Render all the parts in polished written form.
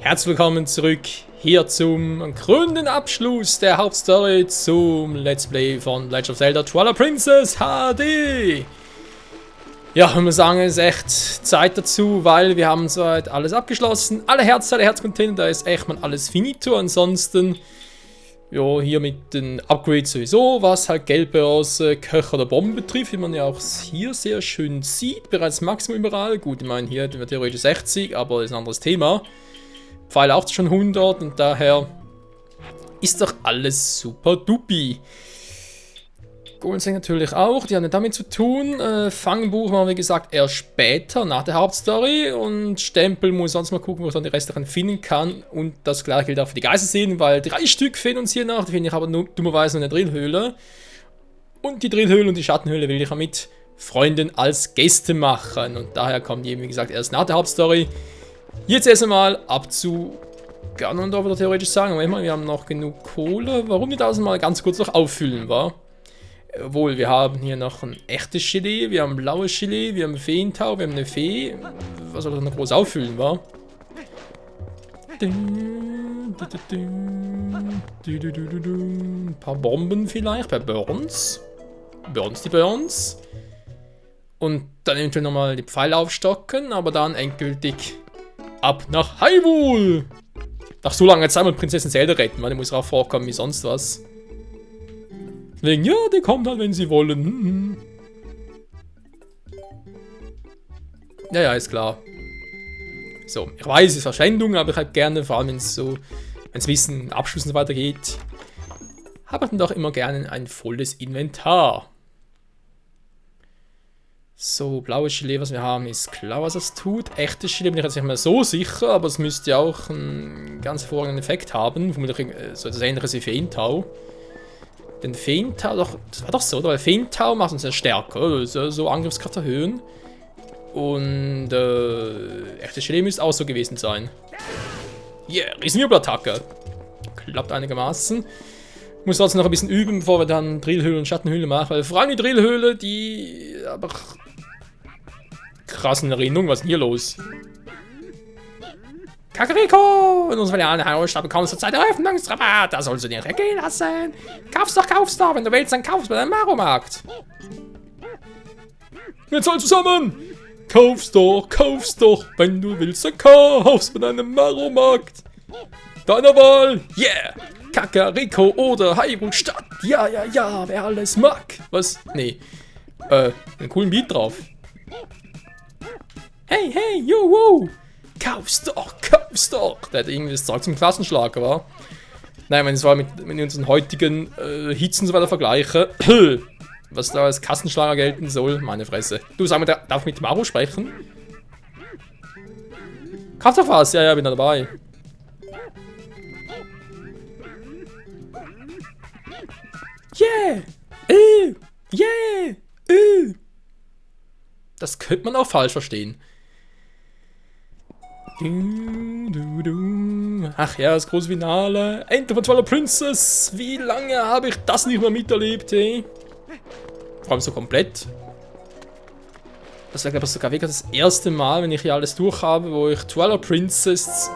Herzlich willkommen zurück hier zum krönenden Abschluss der Hauptstory zum Let's Play von Legend of Zelda Twilight Princess HD. Ja, ich muss sagen, es ist echt Zeit dazu, weil wir haben soweit alles abgeschlossen. Alle Herzteile, Herzcontainer, da ist echt mal alles finito. Ansonsten, ja, hier mit den Upgrades sowieso, was halt Geldbörse, Köcher oder Bomben betrifft, wie man ja auch hier sehr schön sieht. Bereits Maximum überall. Gut, ich meine, hier theoretisch 60, aber das ist ein anderes Thema. Pfeile auch schon 100 und daher ist doch alles super dupi. Goldseng natürlich auch, die haben damit zu tun. Fangbuch machen wir wie gesagt erst später, nach der Hauptstory. Und Stempel muss sonst mal gucken, wo ich dann die restlichen finden kann. Und das gleiche gilt auch für die Geisterseen, weil 3 Stück fehlen uns hier noch. Die finde ich aber nur dummerweise in der Drillhöhle. Und die Drillhöhle und die Schattenhöhle will ich ja mit Freunden als Gäste machen. Und daher kommen die eben wie gesagt erst nach der Hauptstory. Jetzt erst einmal ab zu Ganondorf, würde ich theoretisch sagen. Aber wir haben noch genug Kohle. Warum nicht das mal ganz kurz noch auffüllen, wa? Obwohl, wir haben hier noch ein echtes Gelee, wir haben ein blaues Gelee, wir haben Feentau, wir haben eine Fee. Was soll das noch groß auffüllen, wa? Ein paar Bomben vielleicht, bei Burns. Die Burns. Und dann eventuell nochmal die Pfeile aufstocken, aber dann endgültig ab nach Hyrule! Nach so langer Zeit mal Prinzessin Zelda retten, weil die muss auch vorkommen wie sonst was. Deswegen, ja, die kommt halt, wenn sie wollen. Ja, ist klar. So, ich weiß, es ist Verschwendung, aber ich halt gerne, vor allem wenn es so, wenn es Wissen, Abschluss und so weiter geht, habe ich dann doch immer gerne ein volles Inventar. So, blaues Gelee, was wir haben, ist klar, was es tut. Echtes Gelee bin ich jetzt nicht mehr so sicher, aber es müsste ja auch einen ganz hervorragenden Effekt haben. Vermutlich so etwas Ähnliches wie Feentau. Denn Feentau, das war doch so, weil Feentau macht uns ja stärker, oder? So Angriffskraft erhöhen. Und echtes Gelee müsste auch so gewesen sein. Yeah, Riesenjubelattacke. Klappt einigermaßen. Muss trotzdem noch ein bisschen üben, bevor wir dann Drillhöhle und Schattenhöhle machen, weil vor allem die Drillhöhle, die aber krass in Erinnerung, was ist denn hier los? Kakariko! In unserer Filiale Heilstab bekommst du Zeit Eröffnungsrabatt. Da sollst du dir nicht gehen lassen. Kauf's doch. Wenn du willst, dann kauf's bei deinem Maromarkt. Jetzt alle zusammen! Kauf's doch. Wenn du willst, dann kauf's bei deinem Maromarkt. Deiner Wahl. Yeah! Kakariko oder Hyrule Stadt. Ja, wer alles mag. Was? Nee. Einen coolen Beat drauf. Hey, yo, wow. Kauf's doch. Der hat irgendwie das Zeug zum Klassenschlager, wa? Nein, wenn ich es mal mit unseren heutigen Hits und so weiter vergleiche, was da als Kassenschlager gelten soll, meine Fresse. Du, sag mal, darf ich mit Maru sprechen? Kauf doch was, ja, bin da dabei. Yeah! Das könnte man auch falsch verstehen. Ach ja, das große Finale. Ende von Twilight Princess. Wie lange habe ich das nicht mehr miterlebt, ey? Vor allem so komplett. Das wäre, glaube ich, sogar wirklich das erste Mal, wenn ich hier alles durch habe, wo ich Twilight Princess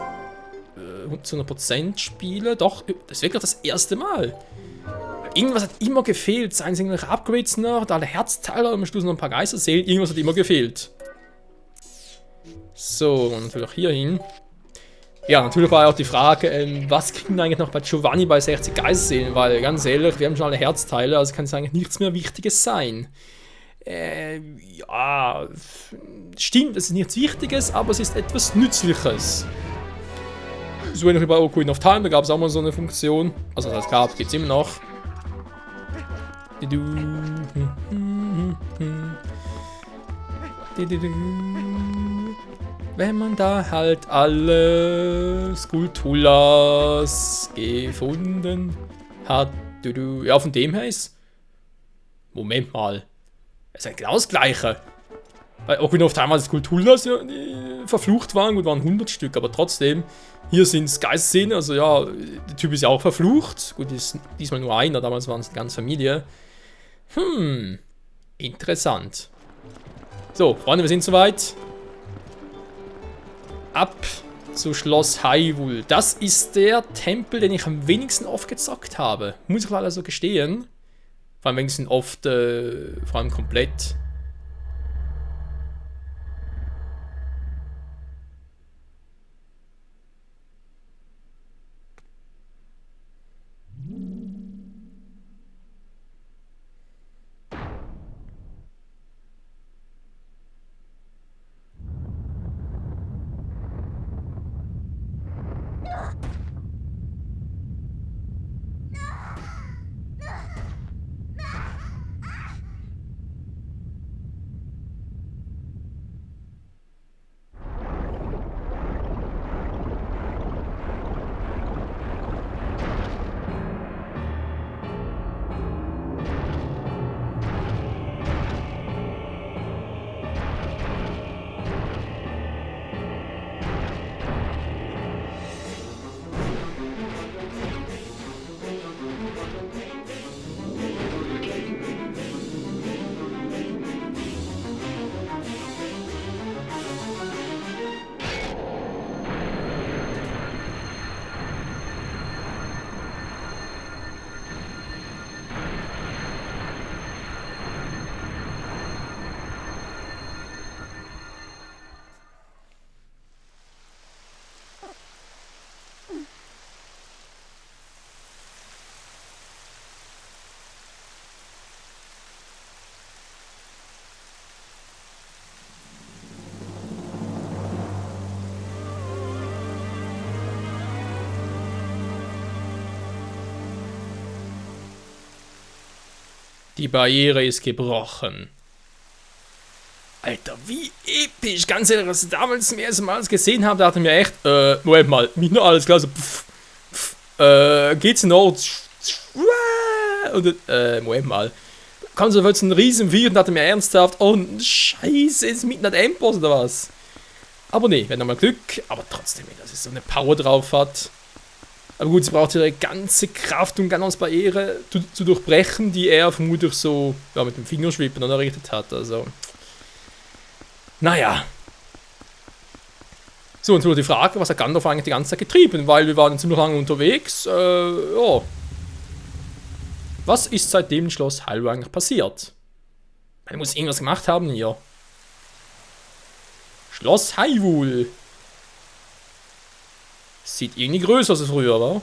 zu 100% spiele. Doch, das ist wirklich das erste Mal. Irgendwas hat immer gefehlt. Seien es irgendwelche Upgrades noch, alle Herzteile, am Schluss noch ein paar Geisterseelen. Irgendwas hat immer gefehlt. So, und natürlich auch hier hin. Ja, natürlich war ja auch die Frage, was kriegen wir eigentlich noch bei Giovanni bei 60 Geisterseelen? Weil, ganz ehrlich, wir haben schon alle Herzteile, also kann es eigentlich nichts mehr Wichtiges sein. Ja, stimmt, es ist nichts Wichtiges, aber es ist etwas Nützliches. So ähnlich wie bei Ocarina of Time, da gab es auch mal so eine Funktion. Also, das gibt es immer noch. Wenn man da halt alle Skulltulas gefunden hat. Ja, von dem her ist. Moment mal. Es ist genau das Gleiche. Bei Ocarina of Time war die Skulltulas ja, die verflucht waren. Gut, waren 100 Stück, aber trotzdem. Hier sind es Geisterszenen, also ja, der Typ ist ja auch verflucht. Gut, ist diesmal nur einer, damals waren es die ganze Familie. Interessant. So, Freunde, wir sind soweit. Ab zu Schloss Hyrule. Das ist der Tempel, den ich am wenigsten oft gezockt habe. Muss ich leider so gestehen. Vor allem wenigstens oft, vor allem komplett. Die Barriere ist gebrochen. Alter, wie episch. Ganz ehrlich, als ich damals zum ersten Mal gesehen habe, dachte ich mir echt, Moment mal, nicht nur alles klar, so, geht's noch? Und, Moment mal. Kam so ein riesen Vieh und dachte mir ernsthaft, oh, scheiße, ist mitten an der Endboss oder was? Aber nee, wir haben nochmal Glück, aber trotzdem, dass es so eine Power drauf hat. Aber gut, sie braucht ihre ganze Kraft, um Ganons Barriere zu durchbrechen, die er vermutlich so ja, mit dem Fingerschwippen errichtet hat. Also, naja. So, und so die Frage, was hat Gandalf eigentlich die ganze Zeit getrieben? Weil wir waren ziemlich lange unterwegs. Ja. Was ist seitdem im Schloss Hyrule eigentlich passiert? Er muss irgendwas gemacht haben hier. Schloss Hyrule. Sieht irgendwie größer als es früher war.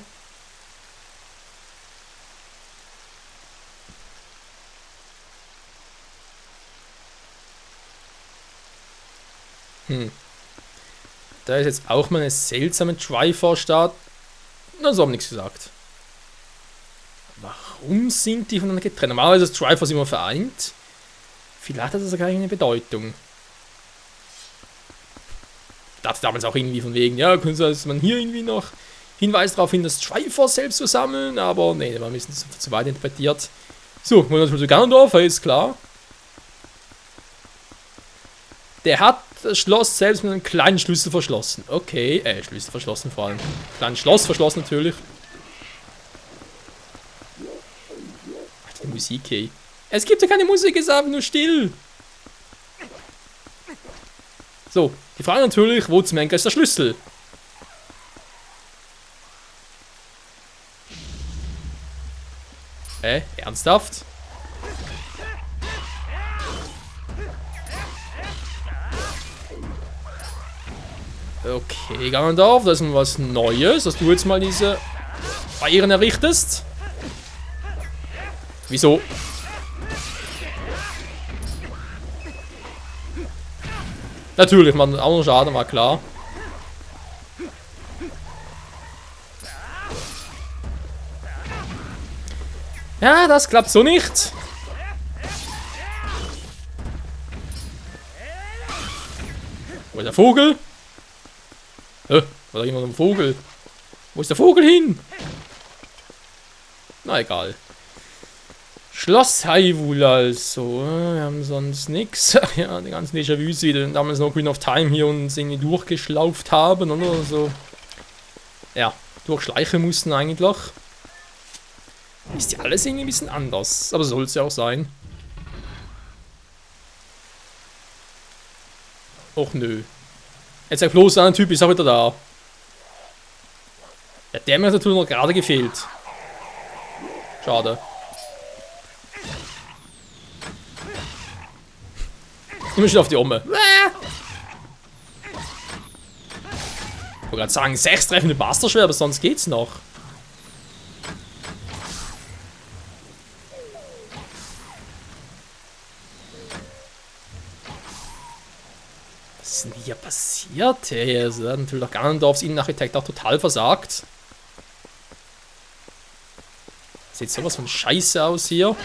Da ist jetzt auch mal eine seltsame Triforce-Stadt. Na, so haben nichts gesagt. Warum sind die voneinander getrennt? Normalerweise ist Triforce immer vereint. Vielleicht hat das ja gar keine Bedeutung. Ich dachte damals auch irgendwie von wegen, ja, könnte man hier irgendwie noch Hinweis darauf hin, das Triforce selbst zu sammeln, aber nee, war ein bisschen zu weit interpretiert. So, wollen wir uns zu Ganondorf, ist klar. Der hat das Schloss selbst mit einem kleinen Schlüssel verschlossen. Okay, Schlüssel verschlossen vor allem. Kleines Schloss verschlossen natürlich. Ach, die Musik, hey. Es gibt ja keine Musik, es ist einfach nur still. So, die Frage natürlich, wo zum Henker ist der Schlüssel? Ernsthaft? Okay, Ganondorf, das ist was Neues, dass du jetzt mal diese Barrieren errichtest. Wieso? Natürlich, man auch noch Schaden, war klar. Ja, das klappt so nicht. Wo ist der Vogel? War da jemand ein Vogel? Wo ist der Vogel hin? Na egal. Schloss Hyrule also. Wir haben sonst nichts. Ja, die ganzen Déjà-vus, die damals noch Green of Time hier uns irgendwie durchgeschlauft haben, oder so. Ja, durchschleichen mussten eigentlich. Ist ja alles irgendwie ein bisschen anders. Aber soll es ja auch sein. Och nö. Jetzt sag bloß, ein Typ ist auch wieder da. Ja, der mir natürlich noch gerade gefehlt. Schade. Immer schon auf die Ome. Ich wollte gerade sagen, 6 treffende Master-Schwert, aber sonst geht's noch. Was ist denn hier passiert? Hey, also hat natürlich auch Ganondorfs Innenarchitekt auch total versagt. Sieht sowas von Scheiße aus hier.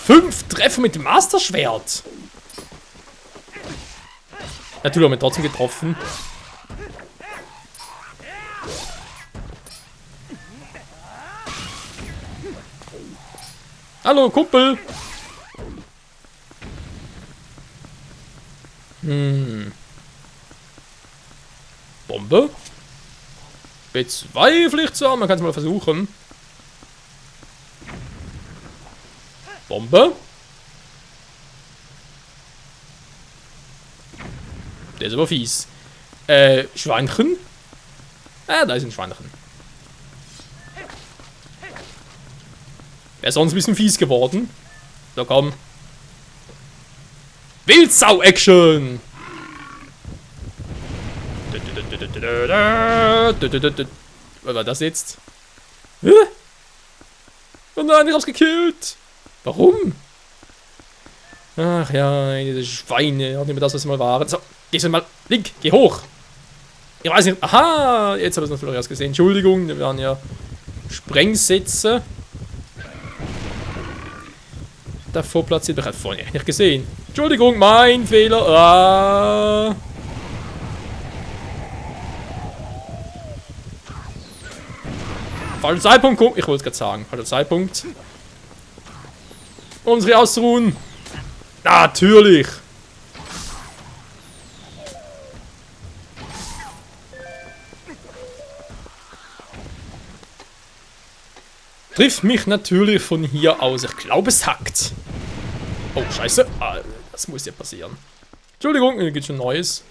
Fünf Treffer mit dem Master-Schwert. Natürlich haben wir trotzdem getroffen. Hallo, Kumpel. Bombe? Bezweifle ich zwar, man kann es mal versuchen. Bombe? Der ist aber fies. Schweinchen? Da ist ein Schweinchen. Wäre sonst ein bisschen fies geworden. So, komm. Wildsau-Action! Was war das jetzt? Hä? Oh nein, ich hab's gekillt! Warum? Ach ja, diese Schweine, auch nicht mehr das, was sie mal waren. So, geh mal, Link, geh hoch! Ich weiß nicht, aha! Jetzt habe ich es natürlich erst gesehen. Entschuldigung, wir waren ja Sprengsätze. Davor platziert, ich habe vorhin echt nicht gesehen. Entschuldigung, mein Fehler. Ah. Falscher Zeitpunkt, ich wollte es gerade sagen. Falscher Zeitpunkt. Um sich auszuruhen. Natürlich. Trifft mich natürlich von hier aus. Ich glaube, es hackt. Oh, scheiße. Ah, das muss ja passieren. Entschuldigung, hier gibt schon Neues.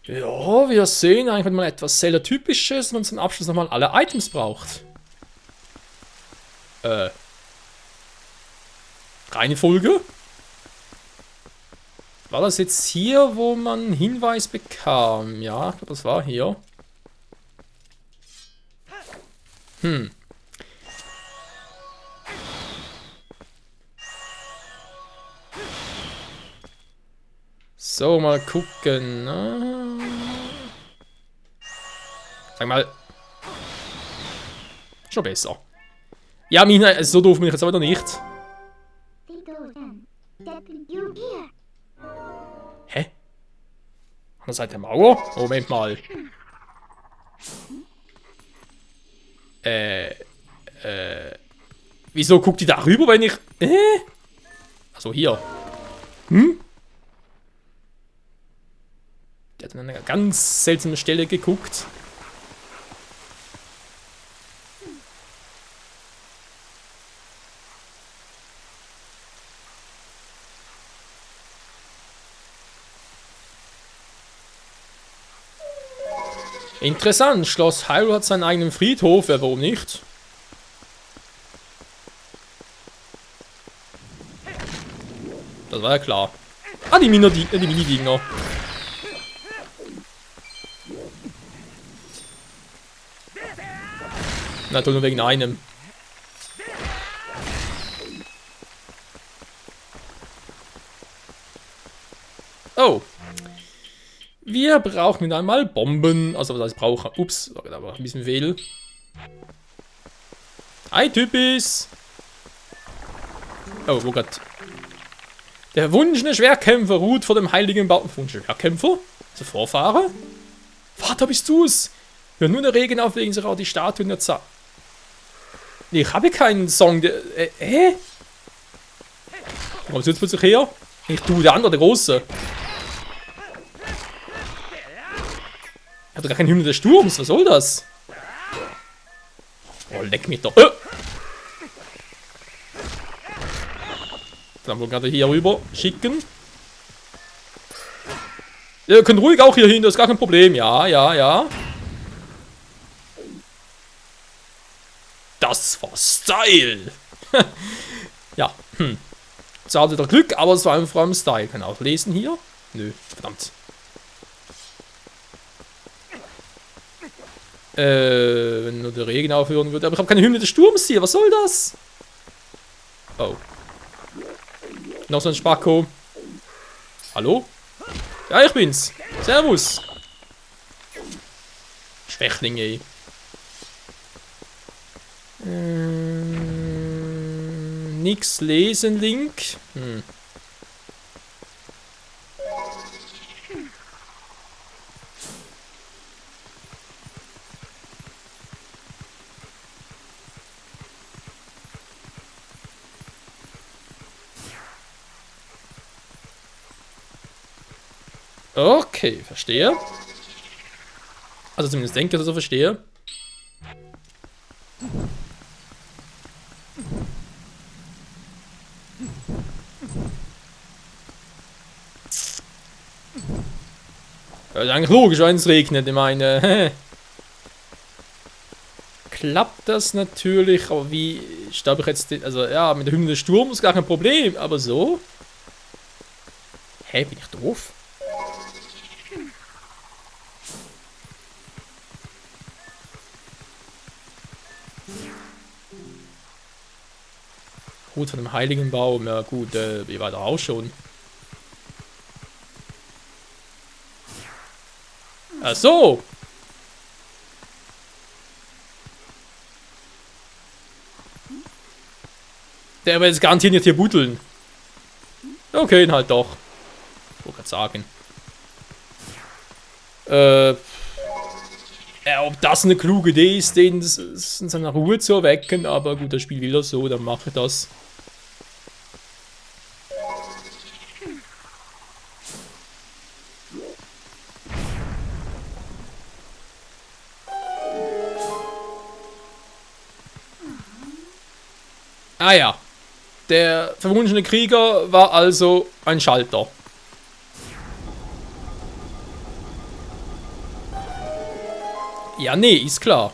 Ja, wir sehen eigentlich mal etwas sehr Typisches, wenn man zum Abschluss nochmal alle Items braucht. Reihenfolge? War das jetzt hier, wo man einen Hinweis bekam? Ja, ich glaube, das war hier. So, mal gucken. Sag mal. Schon besser. Ja, Mina, so doof bin ich jetzt aber noch nicht. Hä? An der Seite der Mauer? Moment mal. Wieso guckt die da rüber, wenn ich... Also hier. Der hat an einer ganz seltsamen Stelle geguckt. Interessant, Schloss Hyrule hat seinen eigenen Friedhof, ja, warum nicht? Das war ja klar. Ah, die Mini-Gegner. Na, nur wegen einem. Oh. Wir brauchen dann mal Bomben. Also, was heißt brauchen? Ups, da war ein bisschen fehl. Hi, Typis. Oh, wo grad? Der verwunschene Schwertkämpfer ruht vor dem heiligen Baum. Verwunschene Schwertkämpfer? Also Vorfahre? Vater, bist du's? Hör nur der Regen auf, wegen sich auch die Statue in der Zeit. Nee, ich habe keinen Song. Wo kommst du jetzt plötzlich her? Ich tue der andere, der Große. Ich hab doch gar keinen Hymne des Sturms. Was soll das? Oh, leck mich doch. Dann wollen wir gerade hier rüber schicken. Ihr könnt ruhig auch hier hin, das ist gar kein Problem. Ja, ja, ja. Das war Style. Ja, Zwar hatte der Glück, aber es war vor allem Style. Kann auch lesen hier? Nö, verdammt. Wenn nur der Regen aufhören würde. Aber ich habe keine Hymne des Sturms hier. Was soll das? Oh. Noch so ein Spacko. Hallo? Ja, ich bin's. Servus. Schwächlinge, ey. Nix lesen, Link. Okay, verstehe. Also zumindest denke ich, dass ich so verstehe. Das ist eigentlich logisch, wenn es regnet. Ich meine, klappt das natürlich, aber wie sterbe ich jetzt den, also ja, mit der Hymne des Sturms gar kein Problem, aber so? Hä, bin ich doof? Hut von dem heiligen Baum, ja gut, wie weit auch schon. Ach so! Der wird jetzt garantiert nicht hier buddeln. Okay, dann halt doch. Ich wollte gerade sagen. Ob das eine kluge Idee ist, den in seiner Ruhe zu erwecken, aber gut, das Spiel will das so, dann mache ich das. Ah ja. Der verwunschene Krieger war also ein Schalter. Ja, nee, ist klar.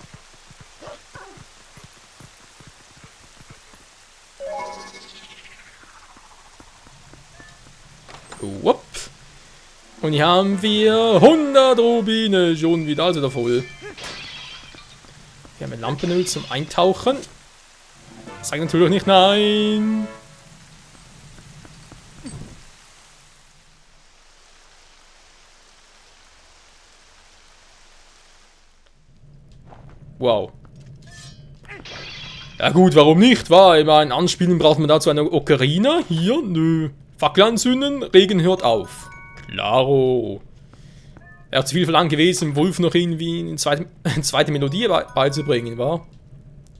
Wupp. Und hier haben wir 100 Rubine schon wieder, also da voll. Wir haben ein Lampenöl zum Eintauchen. Sag natürlich nicht nein. Wow. Ja gut, warum nicht, wa? Ich meine, anspielen braucht man dazu eine Ocarina. Hier, nö. Fackel anzünden, Regen hört auf. Klaro. Wäre zu viel verlangt gewesen, Wolf noch irgendwie eine zweite Melodie beizubringen, wa?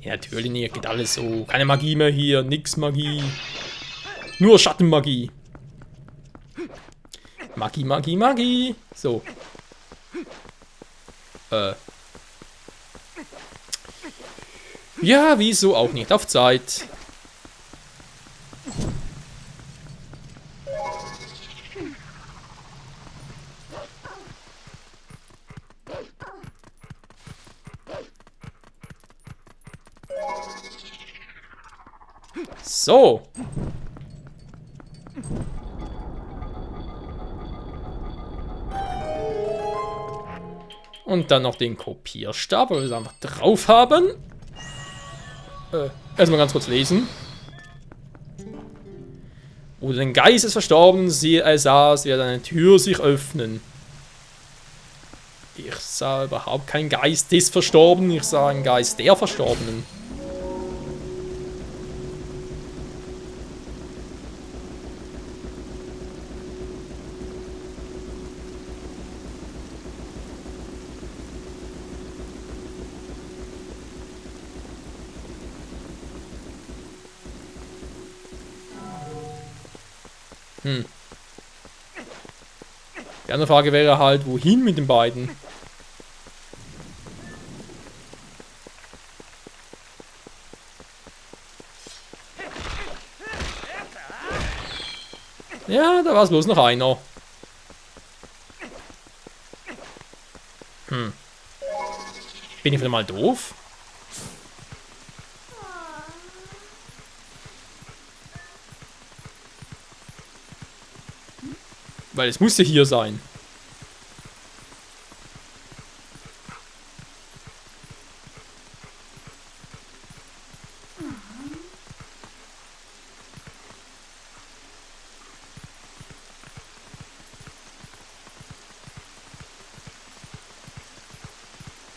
Ja, natürlich nicht, geht alles so. Keine Magie mehr hier, nix Magie. Nur Schattenmagie. Magie, Magie, Magie. So. Ja, wieso auch nicht? Auf Zeit. So. Und dann noch den Kopierstab, weil wir es einfach drauf haben. Erstmal ganz kurz lesen. Wo den Geist ist verstorben, er sah, es wird eine Tür sich öffnen. Ich sah überhaupt keinen Geist des Verstorbenen, ich sah einen Geist der Verstorbenen. Die andere Frage wäre halt, wohin mit den beiden? Ja, da war es bloß noch einer. Bin ich wieder mal doof? Weil es musste hier sein.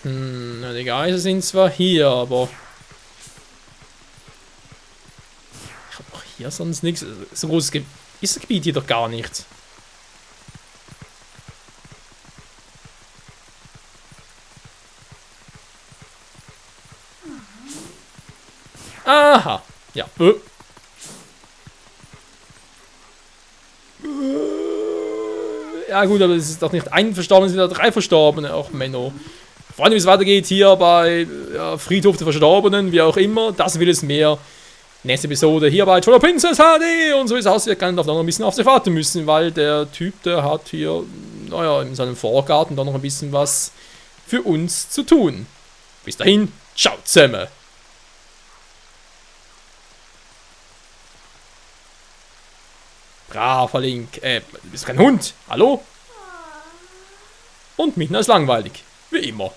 Na, die Geiser sind zwar hier, aber... Ich hab auch hier sonst nichts. So großes ist das Gebiet hier doch gar nicht. Aha. Ja. Ja gut, aber es ist doch nicht ein Verstorbenen, es sind ja 3 Verstorbene. Ach, Menno. Vor allem, wie es weitergeht hier bei Friedhof der Verstorbenen, wie auch immer. Das will es mehr. Nächste Episode hier bei Twilight Princess HD. Und so wie es aussieht, kann ich noch ein bisschen auf sich warten müssen, weil der Typ, der hat hier, naja, in seinem Vorgarten doch noch ein bisschen was für uns zu tun. Bis dahin, ciao zusammen. Braver Link. Du bist kein Hund. Hallo? Und Mitten ist langweilig. Wie immer.